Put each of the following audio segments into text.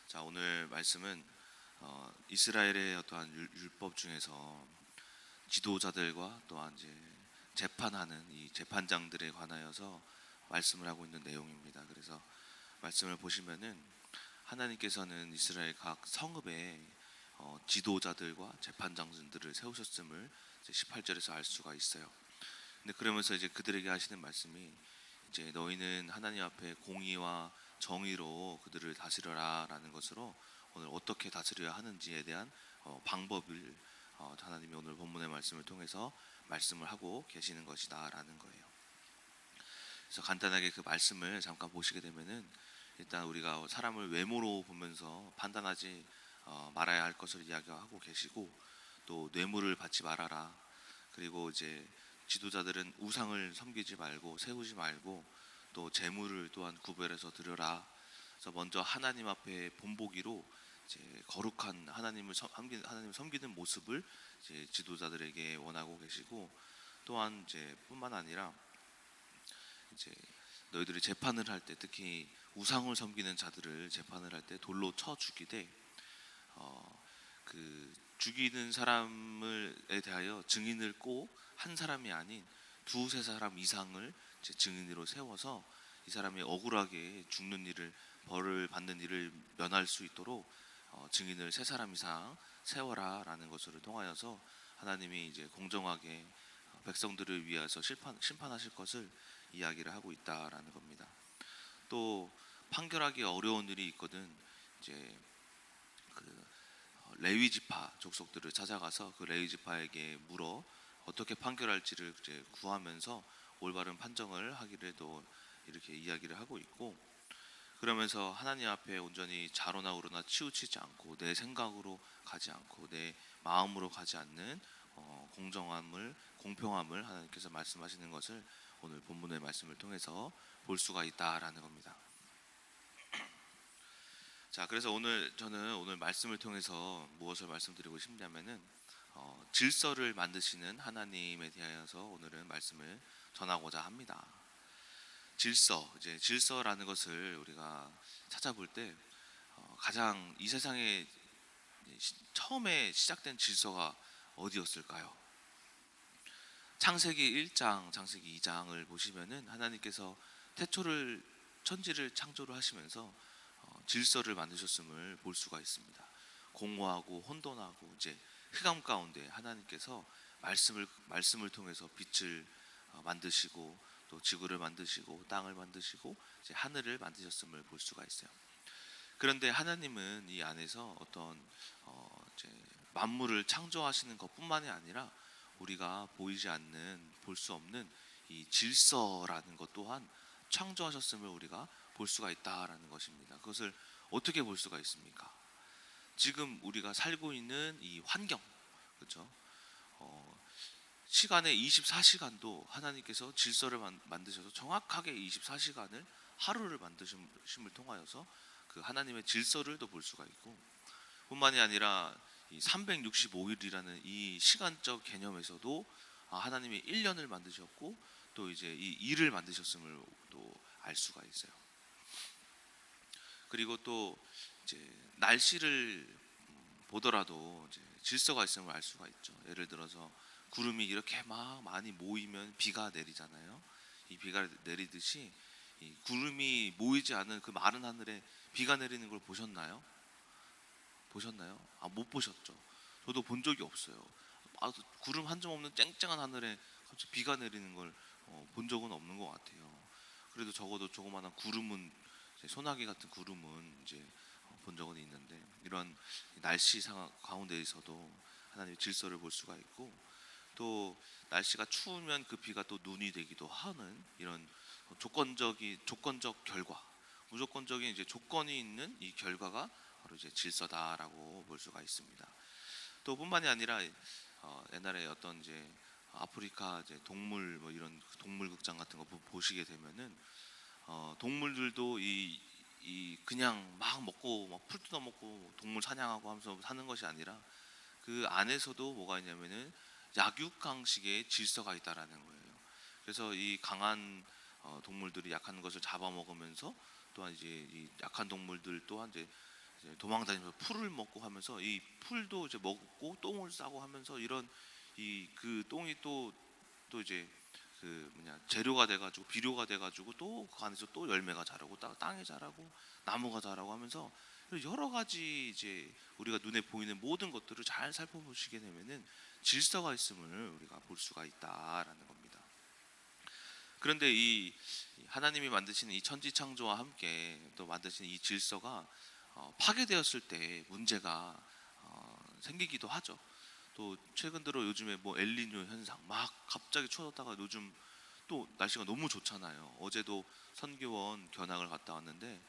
자, 오늘 말씀은 이스라엘의 어떠한 율법 중에서 지도자들과 또한 이제 재판하는 이 재판장들에 관하여서 말씀을 하고 있는 내용입니다. 그래서 말씀을 보시면은 하나님께서는 이스라엘 각 성읍에 지도자들과 재판장들을 세우셨음을 이제 18절에서 알 수가 있어요. 근데 그러면서 이제 그들에게 하시는 말씀이 이제 너희는 하나님 앞에 공의와 정의로 그들을 다스려라라는 것으로 오늘 어떻게 다스려야 하는지에 대한 방법을 하나님이 오늘 본문의 말씀을 통해서 말씀을 하고 계시는 것이다라는 거예요. 그래서 간단하게 그 말씀을 잠깐 보시게 되면은 일단 우리가 사람을 외모로 보면서 판단하지 말아야 할 것을 이야기하고 계시고, 또 뇌물을 받지 말아라. 그리고 이제 지도자들은 우상을 섬기지 말고 세우지 말고 또 재물을 또한 구별해서 드려라. 그래서 먼저 하나님 앞에 본보기로 이제 거룩한 하나님을 섬기는 모습을 이제 지도자들에게 원하고 계시고, 또한 이제 뿐만 아니라 이제 너희들이 재판을 할 때, 특히 우상을 섬기는 자들을 재판을 할 때 돌로 쳐 죽이되 그 죽이는 사람에 대하여 증인을 꼭 한 사람이 아닌 두세 사람 이상을 이제 증인으로 세워서 이 사람이 억울하게 죽는 일을, 벌을 받는 일을 면할 수 있도록 증인을 세 사람 이상 세워라라는 것을 통하여서 하나님이 이제 공정하게 백성들을 위해서 심판하실 것을 이야기를 하고 있다라는 겁니다. 또 판결하기 어려운 일이 있거든 이제 그 레위 지파 족속들을 찾아가서 그 레위 지파에게 물어 어떻게 판결할지를 이제 구하면서 올바른 판정을 하기를 또 이렇게 이야기를 하고 있고, 그러면서 하나님 앞에 온전히 좌로나 우로나 치우치지 않고 내 생각으로 가지 않고 내 마음으로 가지 않는 공평함을 하나님께서 말씀하시는 것을 오늘 본문의 말씀을 통해서 볼 수가 있다라는 겁니다. 자, 그래서 저는 오늘 말씀을 통해서 무엇을 말씀드리고 싶냐면은 질서를 만드시는 하나님에 대하여서 오늘은 말씀을 전하고자 합니다. 이제 질서라는 것을 우리가 찾아볼 때 가장 이 세상에 처음에 시작된 질서가 어디였을까요? 창세기 1장, 창세기 2장을 보시면은 하나님께서 천지를 창조를 하시면서 질서를 만드셨음을 볼 수가 있습니다. 공허하고 혼돈하고 이제 흑암 가운데 하나님께서 말씀을 통해서 빛을 만드시고, 또 지구를 만드시고 땅을 만드시고 이제 하늘을 만드셨음을 볼 수가 있어요. 그런데 하나님은 이 안에서 어떤 이제 만물을 창조하시는 것뿐만이 아니라 우리가 보이지 않는, 볼 수 없는 이 질서라는 것 또한 창조하셨음을 우리가 볼 수가 있다라는 것입니다. 그것을 어떻게 볼 수가 있습니까? 지금 우리가 살고 있는 이 환경, 그렇죠? 시간의 24시간도 하나님께서 질서를 만드셔서 정확하게 24시간을 하루를 만드심을 통하여서 그 하나님의 질서를 또 볼 수가 있고, 뿐만이 아니라 이 365일이라는 이 시간적 개념에서도 하나님이 1년을 만드셨고 또 이제 이 일을 만드셨음을 또 알 수가 있어요. 그리고 또 이제 날씨를 보더라도 이제 질서가 있음을 알 수가 있죠. 예를 들어서 구름이 이렇게 막 많이 모이면 비가 내리잖아요. 이 비가 내리듯이 이 구름이 모이지 않은 그 마른 하늘에 비가 내리는 걸 보셨나요? 못 보셨죠. 저도 본 적이 없어요. 구름 한 점 없는 쨍쨍한 하늘에 갑자기 비가 내리는 걸 본 적은 없는 것 같아요. 그래도 적어도 조그마한 구름은, 소나기 같은 구름은 이제 본 적은 있는데, 이런 날씨 상황 가운데에서도 하나님의 질서를 볼 수가 있고, 또 날씨가 추우면 그 비가 또 눈이 되기도 하는 이런 조건적 결과, 무조건적인 이제 조건이 있는 이 결과가 바로 이제 질서다라고 볼 수가 있습니다. 또 뿐만이 아니라 옛날에 어떤 이제 아프리카 이제 동물 뭐 이런 동물 극장 같은 거 보시게 되면은 동물들도 이 그냥 막 먹고 막 풀 뜯어 먹고 동물 사냥하고 하면서 사는 것이 아니라 그 안에서도 뭐가 있냐면은 약육강식의 질서가 있다라는 거예요. 그래서 이 강한 동물들이 약한 것을 잡아먹으면서, 또한 이제 이 약한 동물들 또한 이제 이제 도망다니면서 풀을 먹고 하면서 이 풀도 이제 먹고 똥을 싸고 하면서 이런 이 그 똥이 또 이제 그 뭐냐 재료가 돼가지고 비료가 돼가지고 또 그 안에서 또 열매가 자라고 땅에 자라고 나무가 자라고 하면서 여러 가지 이제 우리가 눈에 보이는 모든 것들을 잘 살펴보시게 되면은 질서가 있음을 우리가 볼 수가 있다라는 겁니다. 그런데 이 하나님이 만드시는 이 천지 창조와 함께 또 만드시는 이 질서가 파괴되었을 때 문제가 생기기도 하죠. 또 최근 들어 요즘에 뭐 엘니뇨 현상 막 갑자기 추워졌다가 요즘 또 날씨가 너무 좋잖아요. 어제도 선교원 견학을 갔다 왔는데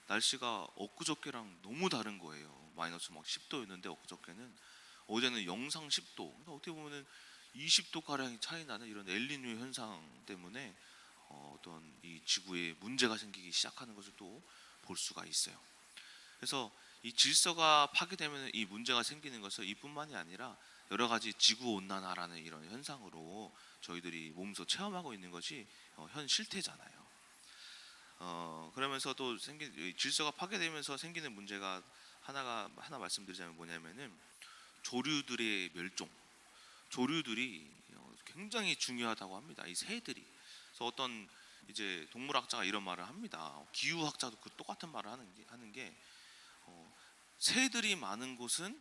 날씨가 엊그저께랑 너무 다른 거예요. 마이너스 막 10도였는데 엊그저께는 어제는 영상 10도. 그러니까 어떻게 보면은 20도 가량이 차이 나는 이런 엘니뇨 현상 때문에 어떤 이 지구에 문제가 생기기 시작하는 것을 또 볼 수가 있어요. 그래서 이 질서가 파괴되면 이 문제가 생기는 것은 이뿐만이 아니라 여러 가지 지구 온난화라는 이런 현상으로 저희들이 몸소 체험하고 있는 것이 현 실태잖아요. 그러면서 또 질서가 파괴되면서 생기는 문제가 하나 말씀드리자면 뭐냐면은 조류들의 멸종. 조류들이 굉장히 중요하다고 합니다. 이 새들이. 그래서 어떤 이제 동물학자가 이런 말을 합니다. 기후학자도 그 똑같은 말을 하는 게 새들이 많은 곳은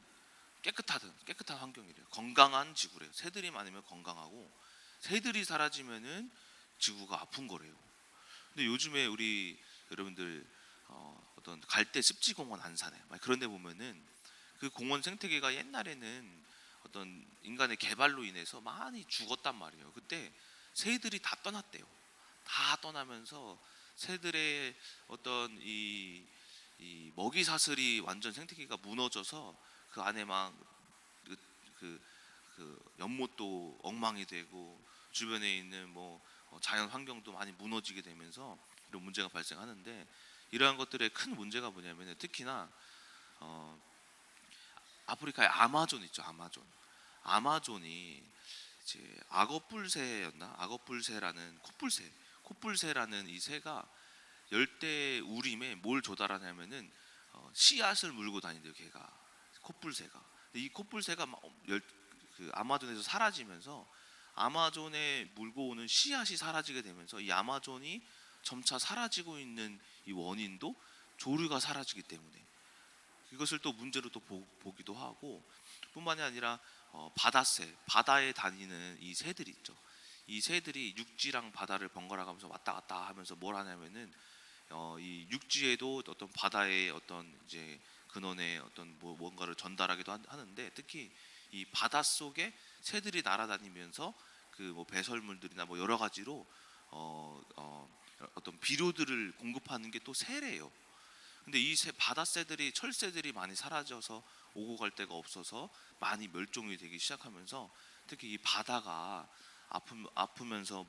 깨끗한 환경이래요. 건강한 지구래요. 새들이 많으면 건강하고 새들이 사라지면은 지구가 아픈 거래요. 근데 요즘에 우리 여러분들 어떤 갈대 습지공원 안산에 그런 데 보면은 그 공원 생태계가 옛날에는 어떤 인간의 개발로 인해서 많이 죽었단 말이에요. 그때 새들이 다 떠났대요. 다 떠나면서 새들의 어떤 이 먹이 사슬이 완전 생태계가 무너져서 그 안에 막 연못도 엉망이 되고 주변에 있는 뭐 자연 환경도 많이 무너지게 되면서 이런 문제가 발생하는데 이러한 것들의 큰 문제가 뭐냐면 특히나 아프리카의 아마존 있죠. 아마존이 이제 악어뿔새라는 콧불새라는 이 새가 열대 우림에 뭘 조달하냐면은 씨앗을 물고 다닌대요. 걔가 콧불새가. 근데 이 콧불새가 그 아마존에서 사라지면서 아마존에 물고 오는 씨앗이 사라지게 되면서 이 아마존이 점차 사라지고 있는 이 원인도 조류가 사라지기 때문에 이것을 또 문제로 또 보기도 하고 뿐만이 아니라 바다에 다니는 이 새들이 있죠. 이 새들이 육지랑 바다를 번갈아 가면서 왔다 갔다 하면서 뭘 하냐면은 이 육지에도 어떤 바다의 어떤 이제 근원의 어떤 뭔가를 전달하기도 하는데 특히 이 바다 속에 새들이 날아다니면서 그 뭐 배설물들이나 뭐 여러 가지로 어떤 비료들을 공급하는 게 또 새래요. 근데 이 바다새들이 철새들이 많이 사라져서 오고 갈 데가 없어서 많이 멸종이 되기 시작하면서 특히 이 바다가 아프면서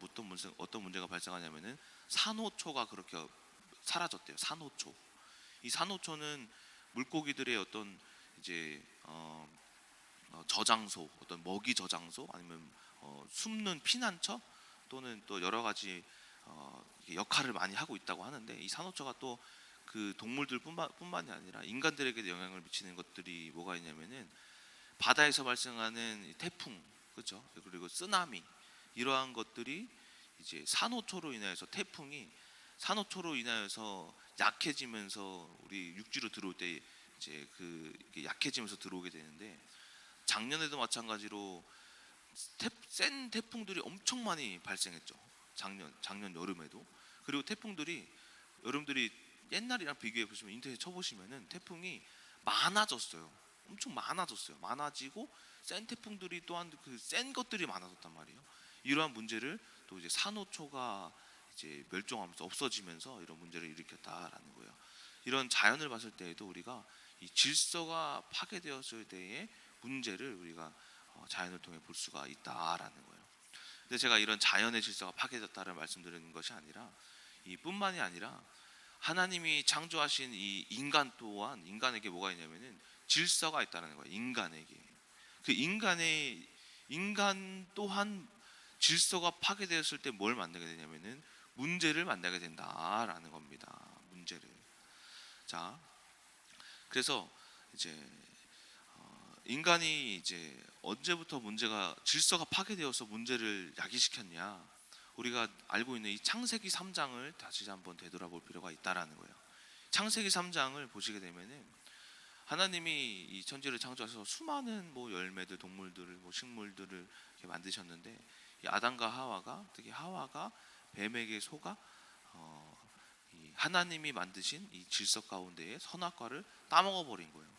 어떤 문제가 발생하냐면은 산호초가 그렇게 사라졌대요. 산호초. 이 산호초는 물고기들의 어떤 이제 저장소, 어떤 먹이 저장소 아니면 숨는 피난처 또는 또 여러 가지 역할을 많이 하고 있다고 하는데 이 산호초가 또 그 동물들 뿐만이 아니라 인간들에게도 영향을 미치는 것들이 뭐가 있냐면은 바다에서 발생하는 태풍, 그렇죠? 그리고 쓰나미 이러한 것들이 이제 산호초로 인해서 산호초로 인하여서 약해지면서 우리 육지로 들어올 때 이제 이게 약해지면서 들어오게 되는데 작년에도 마찬가지로 센 태풍들이 엄청 많이 발생했죠. 작년 여름에도. 그리고 태풍들이 여러분들이 옛날이랑 비교해 보시면 인터넷 쳐보시면은 태풍이 많아졌어요. 엄청 많아졌어요. 많아지고 센 태풍들이 또한 그 센 것들이 많아졌단 말이에요. 이러한 문제를 또 이제 산호초가 이제 멸종하면서 없어지면서 이런 문제를 일으켰다라는 거예요. 이런 자연을 봤을 때에도 우리가 이 질서가 파괴되었을 때의 문제를 우리가 자연을 통해 볼 수가 있다라는 거예요. 근데 제가 이런 자연의 질서가 파괴됐다를 말씀드리는 것이 아니라 이뿐만이 아니라 하나님이 창조하신 이 인간 또한 인간에게 뭐가 있냐면은 질서가 있다는 거예요. 인간에게 그 인간 또한 질서가 파괴되었을 때 뭘 만나게 되냐면은 문제를 만나게 된다라는 겁니다. 문제를. 자, 그래서 이제 인간이 이제 언제부터 문제가 질서가 파괴되어서 문제를 야기시켰냐? 우리가 알고 있는 이 창세기 3장을 다시 한번 되돌아볼 필요가 있다라는 거예요. 창세기 3장을 보시게 되면은 하나님이 이 천지를 창조하셔서 수많은 뭐 열매들, 동물들을, 뭐 식물들을 이렇게 만드셨는데 이 아담과 하와가, 특히 하와가 뱀에게 속아 이 하나님이 만드신 이 질서 가운데에 선악과를 따먹어 버린 거예요.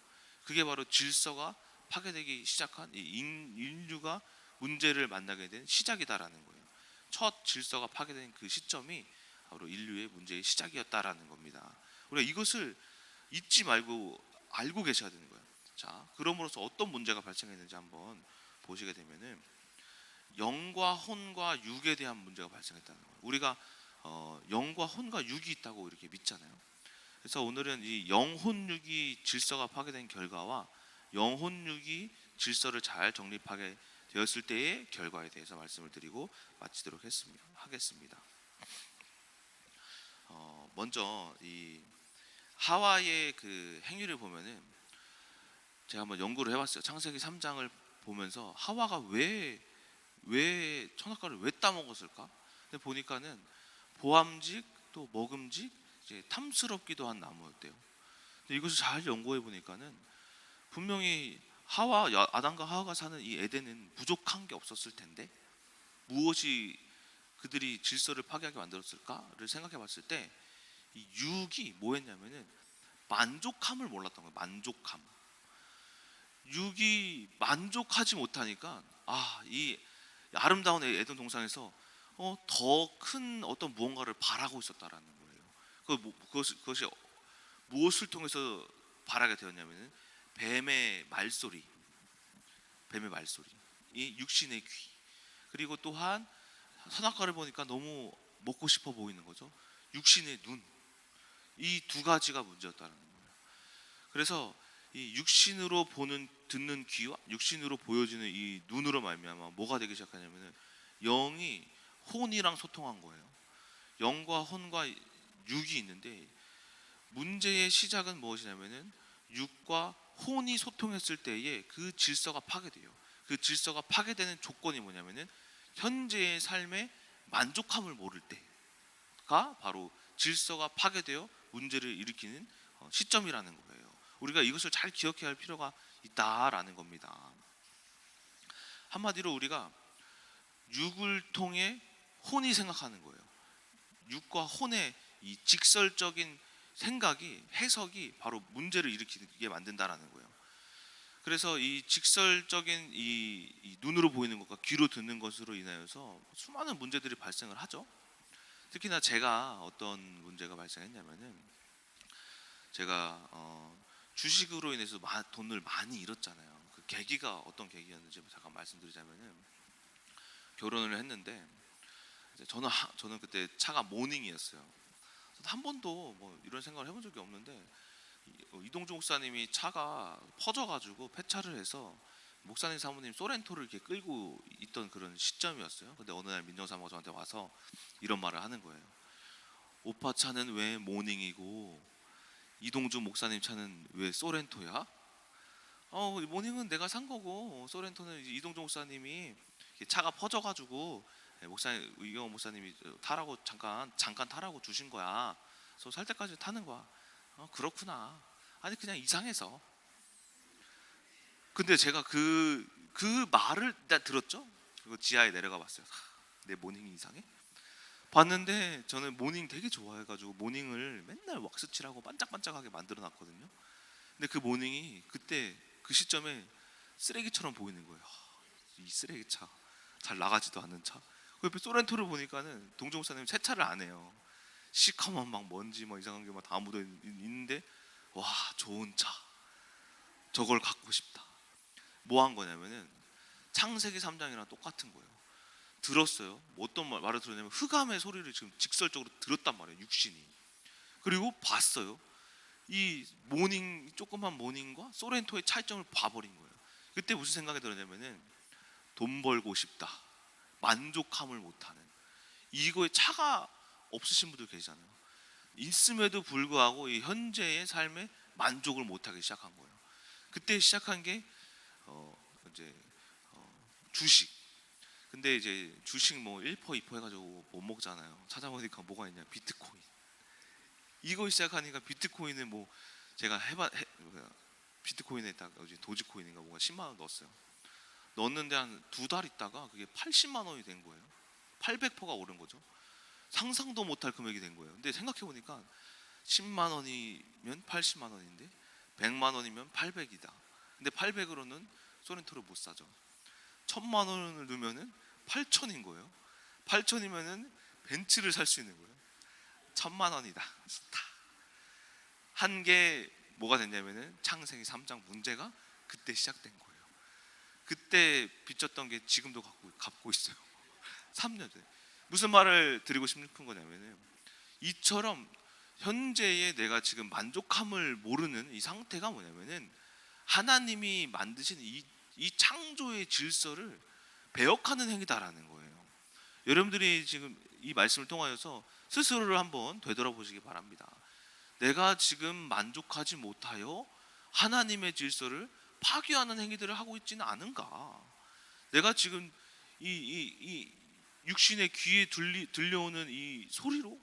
그게 바로 질서가 파괴되기 시작한 이 인류가 문제를 만나게 된 시작이다라는 거예요. 첫 질서가 파괴된 그 시점이 바로 인류의 문제의 시작이었다라는 겁니다. 우리가 이것을 잊지 말고 알고 계셔야 되는 거예요. 자, 그럼으로써 어떤 문제가 발생했는지 한번 보시게 되면은 영과 혼과 육에 대한 문제가 발생했다는 거예요. 우리가 영과 혼과 육이 있다고 이렇게 믿잖아요. 그래서 오늘은 이 영혼육이 질서가 파괴된 결과와 영혼육이 질서를 잘 정립하게 되었을 때의 결과에 대해서 말씀을 드리고 마치도록 하겠습니다. 먼저 이 하와의 그 행위를 보면은 제가 한번 연구를 해봤어요. 창세기 3장을 보면서 하와가 왜 선악과를 왜 따먹었을까? 근데 보니까는 보암직 또 먹음직 이제 탐스럽기도 한 나무였대요. 근데 이것을 잘 연구해 보니까는 분명히 아담과 하와가 사는 이 에덴은 부족한 게 없었을 텐데 무엇이 그들이 질서를 파괴하게 만들었을까를 생각해 봤을 때 이 육이 뭐였냐면은 만족함을 몰랐던 거예요. 만족함. 육이 만족하지 못하니까 이 아름다운 에덴 동산에서 더 큰 어떤 무언가를 바라고 있었다라는 거예요. 그것이 무엇을 통해서 바라게 되었냐면은 뱀의 말소리, 이 육신의 귀, 그리고 또한 선악과를 보니까 너무 먹고 싶어 보이는 거죠. 육신의 눈, 이 두 가지가 문제였다는 거예요. 그래서 이 육신으로 듣는 귀와 육신으로 보여지는 이 눈으로 말미암아 뭐가 되기 시작하냐면은 영이 혼이랑 소통한 거예요. 영과 혼과 육이 있는데 문제의 시작은 무엇이냐면은 육과 혼이 소통했을 때에 그 질서가 파괴돼요. 그 질서가 파괴되는 조건이 뭐냐면은 현재의 삶에 만족함을 모를 때가 바로 질서가 파괴되어 문제를 일으키는 시점이라는 거예요. 우리가 이것을 잘 기억해야 할 필요가 있다라는 겁니다. 한마디로 우리가 육을 통해 혼이 생각하는 거예요. 육과 혼의 이 직설적인 생각이, 해석이 바로 문제를 일으키게 만든다라는 거예요. 그래서 이 직설적인 이 눈으로 보이는 것과 귀로 듣는 것으로 인하여서 수많은 문제들이 발생을 하죠. 특히나 제가 어떤 문제가 발생했냐면은 제가 주식으로 인해서 돈을 많이 잃었잖아요. 그 계기가 어떤 계기였는지 잠깐 말씀드리자면은 결혼을 했는데 저는 그때 차가 모닝이었어요. 한 번도 뭐 이런 생각을 해본 적이 없는데 이동주 목사님이 차가 퍼져가지고 폐차를 해서 목사님 사모님 소렌토를 이렇게 끌고 있던 그런 시점이었어요. 근데 어느 날 민정사모가 저한테 와서 이런 말을 하는 거예요. 오빠 차는 왜 모닝이고 이동주 목사님 차는 왜 소렌토야? 모닝은 내가 산 거고 소렌토는 이동주 목사님이 차가 퍼져가지고 목사님 이경호 목사님이 타라고 잠깐 타라고 주신 거야. 그래서 살 때까지 타는 거야. 그렇구나. 아니 그냥 이상해서. 근데 제가 그 말을 일단 들었죠. 그리고 지하에 내려가 봤어요. 내 모닝이 이상해? 봤는데 저는 모닝 되게 좋아해가지고 모닝을 맨날 왁스칠하고 반짝반짝하게 만들어놨거든요. 근데 그 모닝이 그때 그 시점에 쓰레기처럼 보이는 거예요. 이 쓰레기차, 잘 나가지도 않는 차. 그 옆에 소렌토를 보니까는 동종 목사님 세차를 안 해요. 시커먼 막 먼지 막 이상한 게 막 다 묻어 있는데 와 좋은 차, 저걸 갖고 싶다. 뭐 한 거냐면은 창세기 3장이랑 똑같은 거예요. 들었어요. 어떤 말을 들었냐면 흑암의 소리를 지금 직설적으로 들었단 말이에요. 육신이. 그리고 봤어요. 이 조그만 모닝과 소렌토의 차이점을 봐버린 거예요. 그때 무슨 생각이 들었냐면은 돈 벌고 싶다, 만족함을 못하는, 이거에 차가 없으신 분들 계시잖아요. 있음에도 불구하고 이 현재의 삶에 만족을 못하기 시작한 거예요. 그때 시작한 게 이제 주식. 근데 이제 주식 뭐 1%, 2% 해가지고 못 먹잖아요. 찾아보니까 뭐가 있냐, 비트코인. 이거 시작하니까 비트코인은 뭐 제가 비트코인에다가 도지코인인가 뭔가 10만 원 넣었어요. 넣었는데 한 2달 있다가 그게 80만 원이 된 거예요. 800%가 오른 거죠. 상상도 못할 금액이 된 거예요. 근데 생각해 보니까 10만 원이면 80만 원인데 100만 원이면 800이다. 근데 800으로는 소렌토를 못 사죠. 1000만 원을 넣으면은 8천인 거예요. 8천이면은 벤츠를 살 수 있는 거예요. 1000만 원이다. 한 게 뭐가 됐냐면은 창세기 3장 문제가 그때 시작된 거예요. 그때 빚졌던 게 지금도 갚고 있어요. 3년 전에. 무슨 말을 드리고 싶은 거냐면은 이처럼 현재의 내가 지금 만족함을 모르는 이 상태가 뭐냐면은 하나님이 만드신 이 창조의 질서를 배역하는 행위다라는 거예요. 여러분들이 지금 이 말씀을 통하여서 스스로를 한번 되돌아보시기 바랍니다. 내가 지금 만족하지 못하여 하나님의 질서를 파괴하는 행위들을 하고 있지는 않은가? 내가 지금 이 육신의 귀에 들려오는 이 소리로,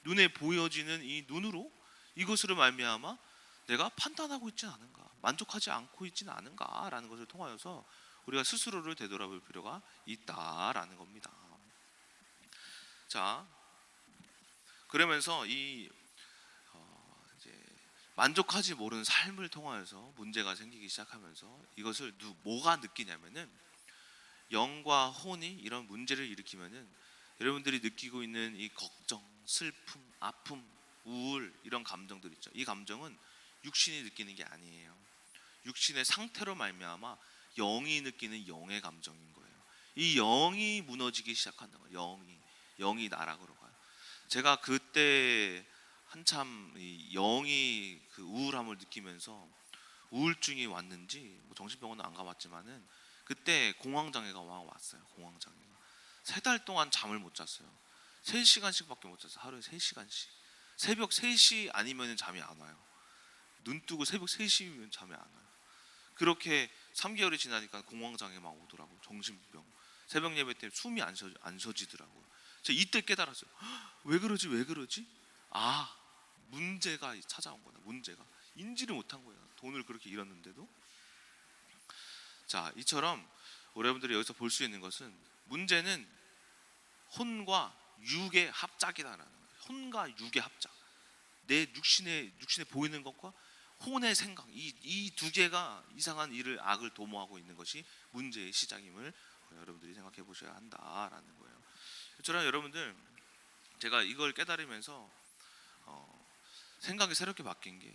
눈에 보여지는 이 눈으로, 이것으로 말미암아 내가 판단하고 있지는 않은가, 만족하지 않고 있지는 않은가라는 것을 통하여서 우리가 스스로를 되돌아볼 필요가 있다라는 겁니다. 자, 그러면서 이제 만족하지 모르는 삶을 통하여서 문제가 생기기 시작하면서 이것을 뭐가 느끼냐면은 영과 혼이 이런 문제를 일으키면은 여러분들이 느끼고 있는 이 걱정, 슬픔, 아픔, 우울, 이런 감정들 있죠. 이 감정은 육신이 느끼는 게 아니에요. 육신의 상태로 말미암아 영이 느끼는 영의 감정인 거예요. 이 영이 무너지기 시작한다 거예요. 영이 나락으로 가요. 제가 그때 한참 이 영이 그 우울함을 느끼면서 우울증이 왔는지 뭐 정신병원은 안 가봤지만은 그때 공황장애가 왔어요. 공황장애가 3달 동안 잠을 못 잤어요. 3시간씩밖에 못 잤어요. 하루에 3시간씩. 새벽 3시 아니면 잠이 안 와요. 눈 뜨고 새벽 3시면 잠이 안 와요. 그렇게 3개월이 지나니까 공황장애 막 오더라고요. 정신병. 새벽 예배 때 숨이 안 쉬어지더라고요. 제가 이때 깨달았어요. 왜 그러지? 아, 문제가 찾아온 거다. 문제가 인지를 못한 거예요. 돈을 그렇게 잃었는데도. 자, 이처럼 여러분들이 여기서 볼 수 있는 것은 문제는 혼과 육의 합작이다라는 거예요. 혼과 육의 합작. 내 육신에 보이는 것과 혼의 생각, 이 두 개가 이상한 일을, 악을 도모하고 있는 것이 문제의 시작임을 여러분들이 생각해 보셔야 한다라는 거예요. 저는 여러분들, 제가 이걸 깨달으면서 생각이 새롭게 바뀐 게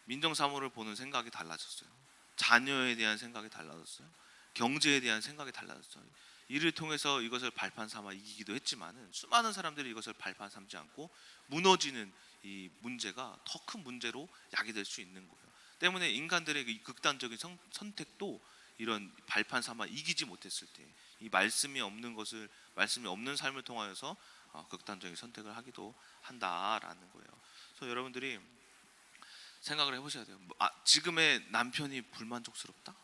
민정사무를 보는 생각이 달라졌어요. 자녀에 대한 생각이 달라졌어요. 경제에 대한 생각이 달라졌어요. 이를 통해서 이것을 발판 삼아 이기기도 했지만은 수많은 사람들이 이것을 발판 삼지 않고 무너지는 이 문제가 더 큰 문제로 야기될 수 있는 거예요. 때문에 인간들의 이 극단적인 선택도 이런 발판 삼아 이기지 못했을 때 이 말씀이 없는 삶을 통하여서 극단적인 선택을 하기도 한다라는 거예요. 그래서 여러분들이 생각을 해보셔야 돼요. 지금의 남편이 불만족스럽다?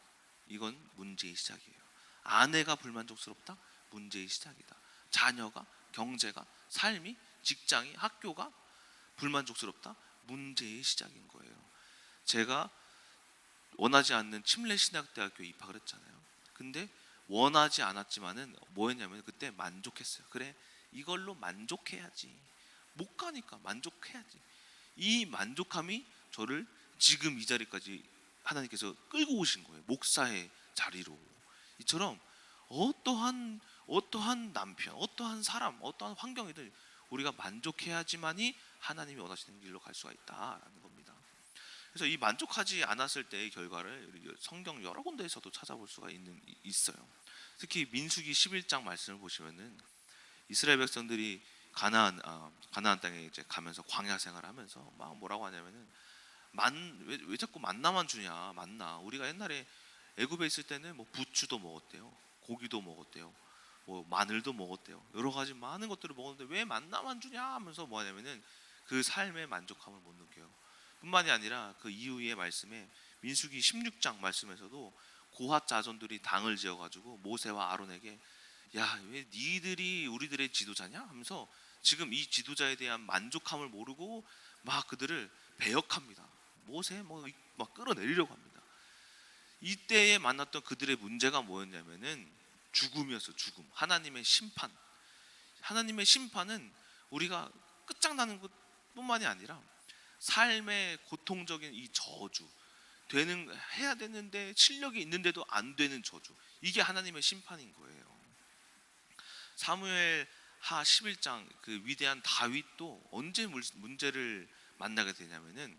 이건 문제의 시작이에요. 아내가 불만족스럽다? 문제의 시작이다. 자녀가, 경제가, 삶이, 직장이, 학교가 불만족스럽다? 문제의 시작인 거예요. 제가 원하지 않는 침례신학대학교에 입학을 했잖아요. 근데 원하지 않았지만은 뭐였냐면 그때 만족했어요. 그래, 이걸로 만족해야지. 못 가니까 만족해야지. 이 만족함이 저를 지금 이 자리까지 하나님께서 끌고 오신 거예요. 목사의 자리로. 이처럼 어떠한 남편, 어떠한 사람, 어떠한 환경이든 우리가 만족해야지만이 하나님이 원하시는 길로 갈 수가 있다라는 겁니다. 그래서 이 만족하지 않았을 때의 결과를 성경 여러 군데에서도 찾아볼 수가 있어요. 특히 민수기 11장 말씀을 보시면은 이스라엘 백성들이 가나안 땅에 이제 가면서 광야 생활하면서 막 뭐라고 하냐면은 왜 자꾸 만나만 주냐. 만나, 우리가 옛날에 애굽에 있을 때는 뭐 부추도 먹었대요, 고기도 먹었대요, 뭐 마늘도 먹었대요, 여러 가지 많은 것들을 먹었는데 왜 만나만 주냐 하면서 뭐 하냐면은 그 삶의 만족함을 못 느껴요. 뿐만이 아니라 그 이후의 말씀에 민수기 16장 말씀에서도 고핫 자손들이 당을 지어가지고 모세와 아론에게 야, 왜 니들이 우리들의 지도자냐 하면서 지금 이 지도자에 대한 만족함을 모르고 막 그들을 배역합니다. 모세 막 끌어내리려고 합니다. 이때에 만났던 그들의 문제가 뭐였냐면은 죽음이었어. 죽음. 하나님의 심판. 하나님의 심판은 우리가 끝장나는 것뿐만이 아니라 삶의 고통적인 이 저주, 해야 되는데 실력이 있는데도 안 되는 저주, 이게 하나님의 심판인 거예요. 사무엘 하 11장 그 위대한 다윗도 언제 문제를 만나게 되냐면은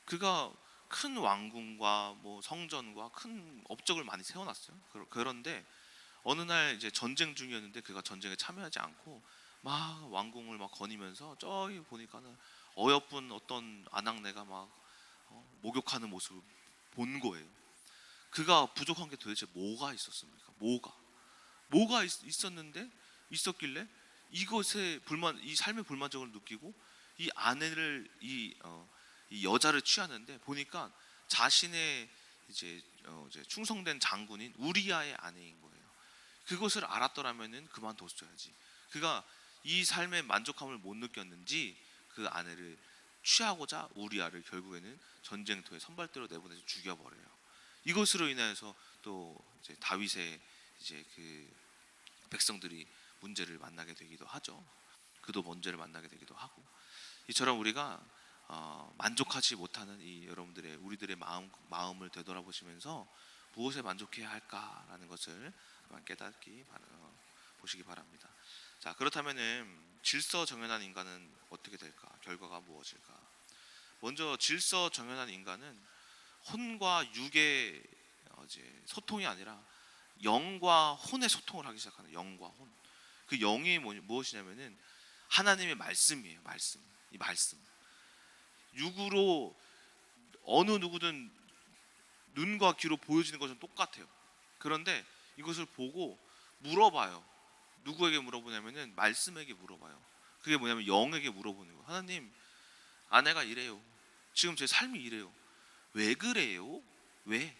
그가 큰 왕궁과 뭐 성전과 큰 업적을 많이 세워놨어요. 그런데 어느 날 이제 전쟁 중이었는데 그가 전쟁에 참여하지 않고 막 왕궁을 막 거니면서 저기 보니까는 어여쁜 어떤 아낙네가 막 목욕하는 모습을 본 거예요. 그가 부족한 게 도대체 뭐가 있었습니까? 뭐가 있었길래 이것에 이 삶의 불만족을 느끼고 이 아내를 이 여자를 취하는데 보니까 자신의 이제 충성된 장군인 우리아의 아내인 거예요. 그것을 알았더라면은 그만뒀어야지. 그가 이 삶의 만족함을 못 느꼈는지 그 아내를 취하고자 우리아를 결국에는 전쟁터에 선발대로 내보내서 죽여버려요. 이것으로 인해서 또 이제 다윗의 이제 그 백성들이 문제를 만나게 되기도 하죠. 그도 문제를 만나게 되기도 하고, 이처럼 우리가 만족하지 못하는 이 우리들의 마음을 되돌아보시면서 무엇에 만족해야 할까라는 것을 보시기 바랍니다. 자, 그렇다면은 질서정연한 인간은 어떻게 될까? 결과가 무엇일까? 먼저 질서정연한 인간은 혼과 육의 소통이 아니라 영과 혼의 소통을 하기 시작하는, 영과 혼. 그 영이 무엇이냐면은 하나님의 말씀이에요. 이 말씀. 육으로 어느 누구든 눈과 귀로 보여지는 것은 똑같아요. 그런데 이것을 보고 물어봐요. 누구에게 물어보냐면은 말씀에게 물어봐요. 그게 뭐냐면 영에게 물어보는 거예요. 하나님, 아내가 이래요. 지금 제 삶이 이래요. 왜 그래요? 왜?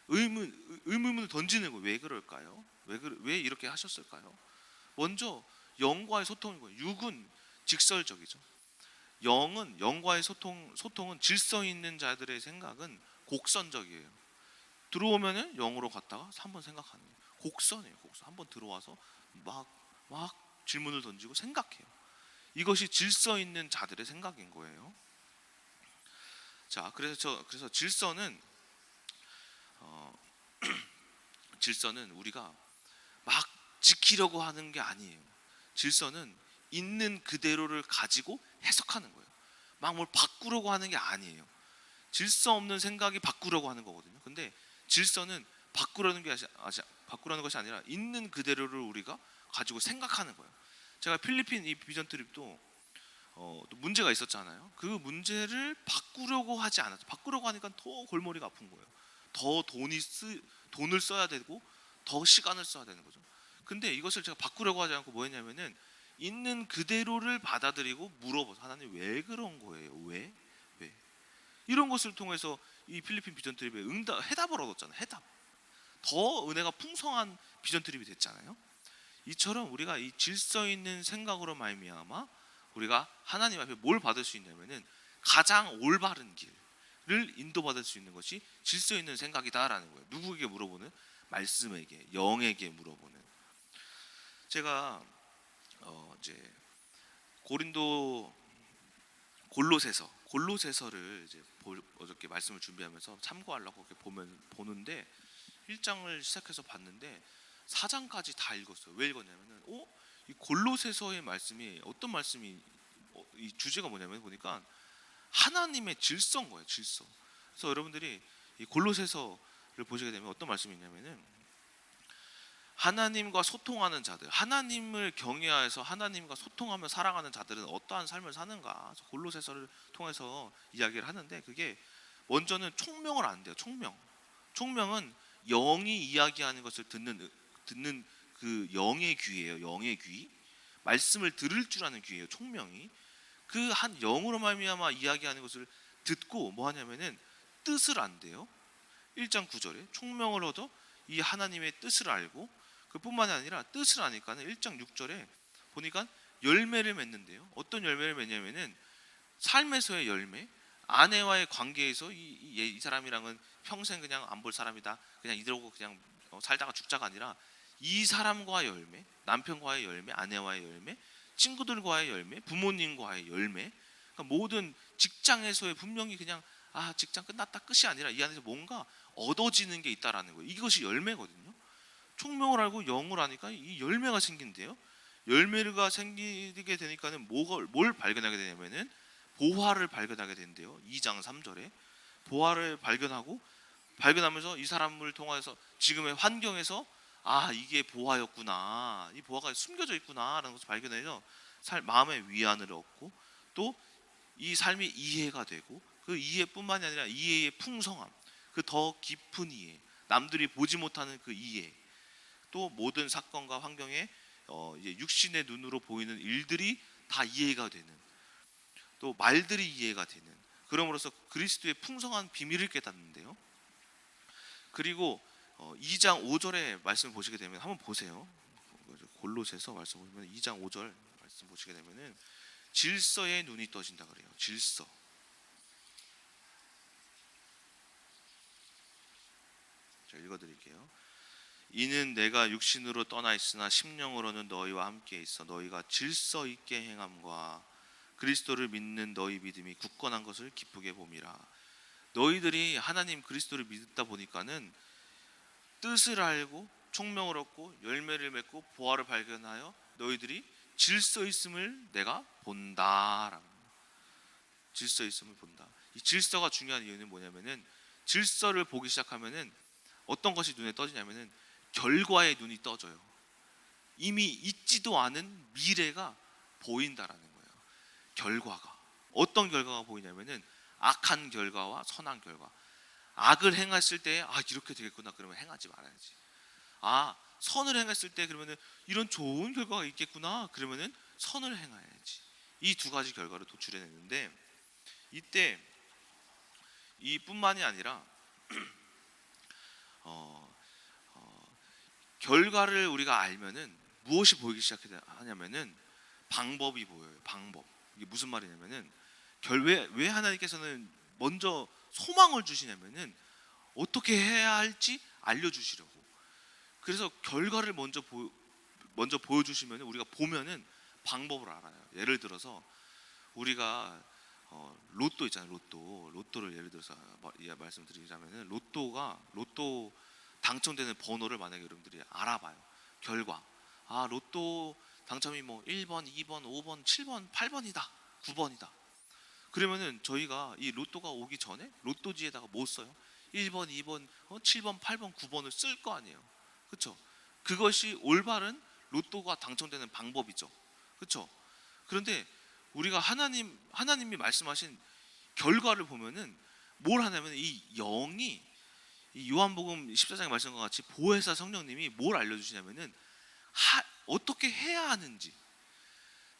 의문을 던지는 거예요. 왜 그럴까요? 왜 이렇게 하셨을까요? 먼저 영과의 소통인 거예요. 육은 직설적이죠. 영과의 소통은 질서 있는 자들의 생각은 곡선적이에요. 들어오면은 영으로 갔다가 한번 생각하는 거예요. 곡선이에요. 곡선. 한번 들어와서 막 질문을 던지고 생각해요. 이것이 질서 있는 자들의 생각인 거예요. 자, 그래서 질서는 질서는 우리가 막 지키려고 하는 게 아니에요. 질서는 있는 그대로를 가지고 해석하는 거예요. 막 뭘 바꾸려고 하는 게 아니에요. 질서 없는 생각이 바꾸려고 하는 거거든요. 근데 질서는 바꾸려는 것이 아니라 있는 그대로를 우리가 가지고 생각하는 거예요. 제가 필리핀 이 비전 트립도 또 문제가 있었잖아요. 그 문제를 바꾸려고 하지 않았죠. 바꾸려고 하니까 더 골머리가 아픈 거예요. 더 돈을 써야 되고 더 시간을 써야 되는 거죠. 근데 이것을 제가 바꾸려고 하지 않고 뭐 했냐면은 있는 그대로를 받아들이고 물어보죠. 하나님, 왜 그런 거예요? 왜? 이런 것을 통해서 이 필리핀 비전 트립에 해답을 얻었잖아요. 해답. 더 은혜가 풍성한 비전 트립이 됐잖아요. 이처럼 우리가 이 질서 있는 생각으로 말미암아 우리가 하나님 앞에 뭘 받을 수 있냐면은 가장 올바른 길을 인도받을 수 있는 것이 질서 있는 생각이다라는 거예요. 누구에게 물어보는? 말씀에게, 영에게 물어보는. 제가 이제 골로새서를 이제 어저께 말씀을 준비하면서 참고하려고 이렇게 보는데 1장을 시작해서 봤는데 4장까지 다 읽었어요. 왜 읽었냐면은 이 골로새서의 말씀이 어떤 말씀이 이 주제가 뭐냐면 보니까 하나님의 질서인 거예요. 질서. 그래서 여러분들이 이 골로새서를 보시게 되면 어떤 말씀이 있냐면은 하나님과 소통하는 자들, 하나님을 경외하여서 하나님과 소통하며 살아가는 자들은 어떠한 삶을 사는가? 골로새서를 통해서 이야기를 하는데, 그게 먼저는 총명을 안 돼요. 총명은 영이 이야기하는 것을 듣는 그 영의 귀예요. 영의 귀. 말씀을 들을 줄 아는 귀예요. 총명이. 그 한 영으로 말미암아 이야기하는 것을 듣고 뭐 하냐면은 뜻을 안대요. 1장 9절에 총명을 얻어 이 하나님의 뜻을 알고, 그뿐만이 아니라 뜻을 아니까는 1장 6절에 보니까 열매를 맺는데요. 어떤 열매를 맺냐면은 삶에서의 열매, 아내와의 관계에서 이 사람이랑은 평생 그냥 안 볼 사람이다, 그냥 이대로 그냥 살다가 죽자가 아니라 이 사람과의 열매, 남편과의 열매, 아내와의 열매, 친구들과의 열매, 부모님과의 열매, 그러니까 모든 직장에서의 분명히 그냥 직장 끝났다 끝이 아니라 이 안에서 뭔가 얻어지는 게 있다라는 거예요. 이것이 열매거든요. 총명을 알고 영을 아니까 이 열매가 생긴대요. 열매가 생기게 되니까는 뭘 발견하게 되냐면은 보화를 발견하게 된대요. 2장 3절에 보화를 발견하면서 이 사람을 통해서 지금의 환경에서 이게 보화였구나, 이 보화가 숨겨져 있구나라는 것을 발견해서 마음의 위안을 얻고, 또 이 삶이 이해가 되고, 그 이해뿐만이 아니라 이해의 풍성함, 그 더 깊은 이해, 남들이 보지 못하는 그 이해, 또 모든 사건과 환경에 이제 육신의 눈으로 보이는 일들이 다 이해가 되는, 또 말들이 이해가 되는, 그럼으로써 그리스도의 풍성한 비밀을 깨닫는데요. 그리고 2장 5절의 말씀을 보시게 되면 한번 보세요. 골로새서 말씀 보시면 2장 5절 말씀 보시게 되면은 질서의 눈이 떠진다 그래요. 질서. 제가 읽어드릴게요. 이는 내가 육신으로 떠나 있으나 심령으로는 너희와 함께 있어 너희가 질서 있게 행함과 그리스도를 믿는 너희 믿음이 굳건한 것을 기쁘게 봄이라. 너희들이 하나님 그리스도를 믿다 보니까는 뜻을 알고 총명을 얻고 열매를 맺고 보화를 발견하여 너희들이 질서 있음을 내가 본다. 질서 있음을 본다. 이 질서가 중요한 이유는 뭐냐면은 질서를 보기 시작하면은 어떤 것이 눈에 떠지냐면은 결과에 눈이 떠져요. 이미 있지도 않은 미래가 보인다라는 거예요. 결과가 어떤 결과가 보이냐면은 악한 결과와 선한 결과. 악을 행했을 때 이렇게 되겠구나, 그러면 행하지 말아야지. 선을 행했을 때 그러면은 이런 좋은 결과가 있겠구나, 그러면은 선을 행해야지. 이 두 가지 결과를 도출해냈는데, 이때 이뿐만이 아니라 결과를 우리가 알면은 무엇이 보이기 시작하냐면은 방법이 보여요. 방법. 이게 무슨 말이냐면은 왜 하나님께서는 먼저 소망을 주시냐면은 어떻게 해야 할지 알려주시려고. 그래서 결과를 먼저 보여주시면 우리가 보면은 방법을 알아요. 예를 들어서 우리가 로또 있잖아요. 로또를 예를 들어서 말씀드리자면은 로또 당첨되는 번호를 만약에 여러분들이 알아봐요. 결과 로또 당첨이 뭐 1번, 2번, 5번, 7번, 8번이다, 9번이다. 그러면은 저희가 이 로또가 오기 전에 로또지에다가 뭐 써요? 1번, 2번, 7번, 8번, 9번을 쓸 거 아니에요. 그렇죠? 그것이 올바른 로또가 당첨되는 방법이죠. 그렇죠? 그런데 우리가 하나님이 말씀하신 결과를 보면은 뭘 하냐면 이 영이, 이 요한복음 14장에 말씀한 것 같이 보혜사 성령님이 뭘 알려주시냐면은 어떻게 해야 하는지.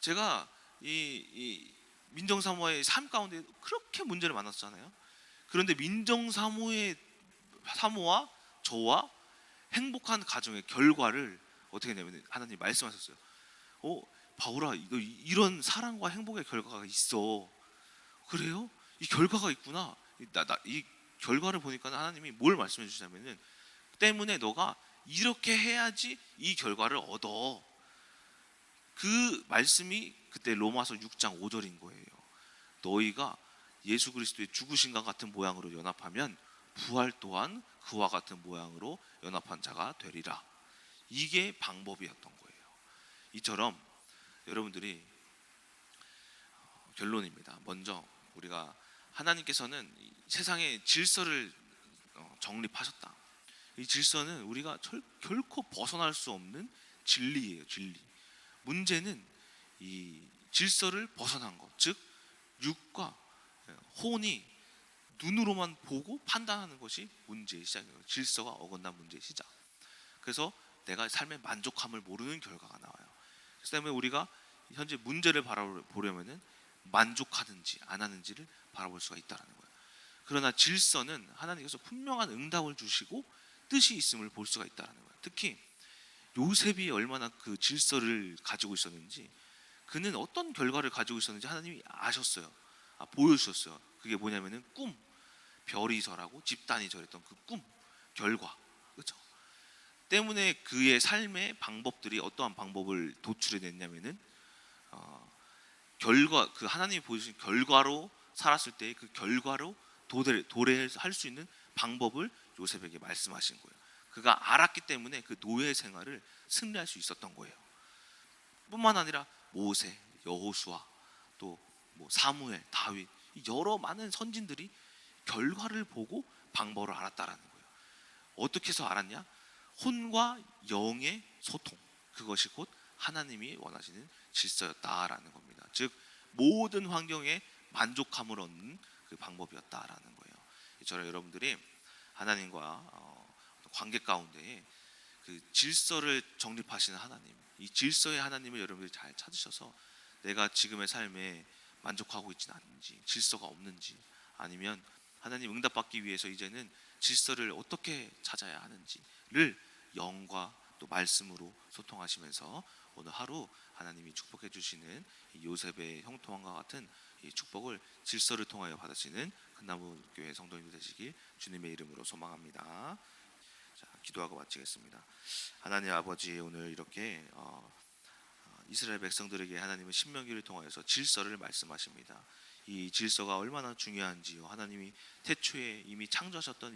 제가 이 민정사모의 삶 가운데 그렇게 문제를 만났잖아요. 그런데 민정사모와 저와 행복한 가정의 결과를 어떻게 했냐면 하나님이 말씀하셨어요. 바울아, 이런 사랑과 행복의 결과가 있어. 그래요? 이 결과가 있구나. 이 결과를 보니까 하나님이 뭘 말씀해 주시냐면은 때문에 너가 이렇게 해야지 이 결과를 얻어. 그 말씀이 그때 로마서 6장 5절인 거예요. 너희가 예수 그리스도의 죽으심과 같은 모양으로 연합하면 부활 또한 그와 같은 모양으로 연합한 자가 되리라. 이게 방법이었던 거예요. 이처럼 여러분들이 결론입니다. 먼저 우리가 하나님께서는 세상의 질서를 정립하셨다. 이 질서는 우리가 결코 벗어날 수 없는 진리예요. 진리. 문제는 이 질서를 벗어난 것, 즉 육과 혼이 눈으로만 보고 판단하는 것이 문제의 시작이에요. 질서가 어긋난 문제의 시작. 그래서 내가 삶의 만족함을 모르는 결과가 나와요. 그래서 때문에 우리가 현재 문제를 바라보려면은 만족하는지 안 하는지를 바라볼 수가 있다는 거예요. 그러나 질서는 하나님께서 분명한 응답을 주시고 뜻이 있음을 볼 수가 있다는 거예요. 특히 요셉이 얼마나 그 질서를 가지고 있었는지, 그는 어떤 결과를 가지고 있었는지 하나님이 아셨어요. 보여주셨어요. 그게 뭐냐면은 꿈, 별이 절하고 집단이 절했던 그 꿈, 결과, 그렇죠? 때문에 그의 삶의 방법들이 어떠한 방법을 도출해냈냐면은 결과, 그 하나님이 보여주신 결과로 살았을 때 그 결과로 도래할 수 있는 방법을 요셉에게 말씀하신 거예요. 그가 알았기 때문에 그 노예 생활을 승리할 수 있었던 거예요. 뿐만 아니라 모세, 여호수아, 또 뭐 사무엘, 다윗, 여러 많은 선진들이 결과를 보고 방법을 알았다라는 거예요. 어떻게 해서 알았냐? 혼과 영의 소통, 그것이 곧 하나님이 원하시는 질서였다라는 겁니다. 즉 모든 환경에 만족함을 얻는 그 방법이었다라는 거예요. 저는 여러분들이 하나님과 관계 가운데 그 질서를 정립하시는 하나님, 이 질서의 하나님을 여러분들이 잘 찾으셔서 내가 지금의 삶에 만족하고 있지는 않은지, 질서가 없는지, 아니면 하나님 응답받기 위해서 이제는 질서를 어떻게 찾아야 하는지를 영과 또 말씀으로 소통하시면서 오늘 하루 하나님이 축복해 주시는 요셉의 형통함과 같은 이 축복을 질서를 통하여 받으시는 큰나무교회 성도님들 되시길 주님의 이름으로 소망합니다. 자, 기도하고 마치겠습니다. 하나님 아버지, 오늘 이렇게 이스라엘 백성들에게 하나님은 신명기를 통하여서 질서를 말씀하십니다. 이 질서가 얼마나 중요한지요. 하나님이 태초에 이미 창조하셨던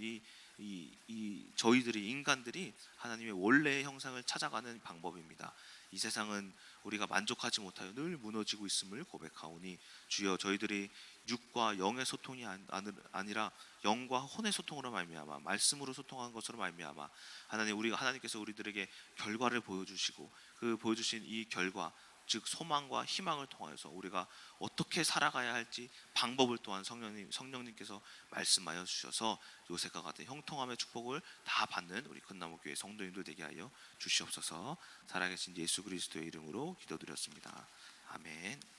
저희들이, 인간들이 하나님의 원래의 형상을 찾아가는 방법입니다. 이 세상은 우리가 만족하지 못하여 늘 무너지고 있음을 고백하오니 주여, 저희들이 육과 영의 소통이 아니라 영과 혼의 소통으로 말미암아, 말씀으로 소통한 것으로 말미암아 하나님께서 우리들에게 결과를 보여주시고, 그 보여주신 이 결과, 즉 소망과 희망을 통하여서 우리가 어떻게 살아가야 할지 방법을 또한 성령님께서 말씀하여 주셔서 요셉과 같은 형통함의 축복을 다 받는 우리 큰나무교회 성도님들 되게 하여 주시옵소서. 살아계신 예수 그리스도의 이름으로 기도드렸습니다. 아멘.